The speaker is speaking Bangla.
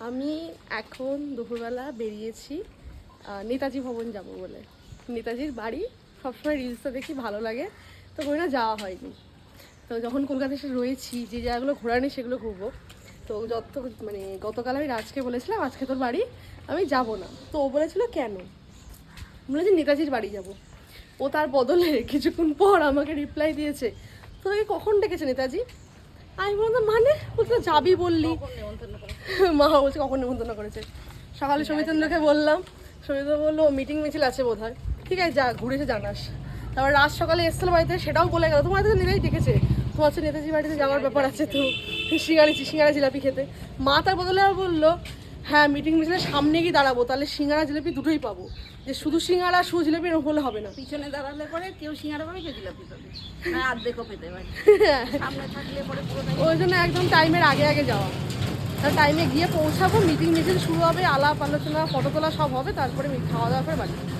আমি এখন দুপুরবেলা বেরিয়েছি নেতাজি ভবন যাব বলে। নেতাজির বাড়ি সবসময় রিলসটা দেখি, ভালো লাগে, তো ওই না যাওয়া হয়নি। তো যখন কলকাতা এসে রয়েছি, যে জায়গাগুলো ঘোরা নেই সেগুলো ঘুরবো। তো গতকাল আমি রাজকে বলেছিলাম আজকে তোর বাড়ি আমি যাব না, তো ও বলেছিল কেন, বলেছি নেতাজির বাড়ি যাব। ও তার বদলে কিছুক্ষণ পর আমাকে রিপ্লাই দিয়েছে, তোকে কখন ডেকেছে নেতাজি? আমি বললাম মানে, বলতে যাবি বললি। মা বলছে কখন নেমন্তন্ন করেছে। সকালে সবিতেন্দ্রকে বললাম, সবিতেন্দ্র বললো মিটিং মিছিল আছে বোধ হয়, ঠিক আছে যা, ঘুরে এসে জানাস। তারপর রাত সকালে এসছিল বাড়িতে, সেটাও বলে গেল তোমার তো নেতাজি ডেকেছে, তোমার হচ্ছে নেতাজি বাড়িতে যাওয়ার ব্যাপার আছে, তো সিঙ্গারা জিলাপি খেতে। মা তার বদলে বললো হ্যাঁ মিটিং মিছিলের সামনে গিয়ে দাঁড়াবো, তাহলে সিঙ্গারা জিলাপি দুটোই পাবো, যে শুধু সিঙ্গারা শুধু জিলাপি এরকম হলে হবে না। পিছনে দাঁড়ালে পরে কেউ সিঙ্গারা পাবে, কেউ জিলাপি পাবে, অর্ধেকও পেতে পারে। সামনে থাকলে পরে পুরোটাই। ওই জন্য একদম টাইমের আগে আগে যাওয়া, তার টাইমে গিয়ে পৌঁছাবো, মিটিং মিছিল শুরু হবে, আলাপ আলোচনা ফটো তোলা সব হবে, তারপরে খাওয়া দাওয়ার পরে বাড়ি।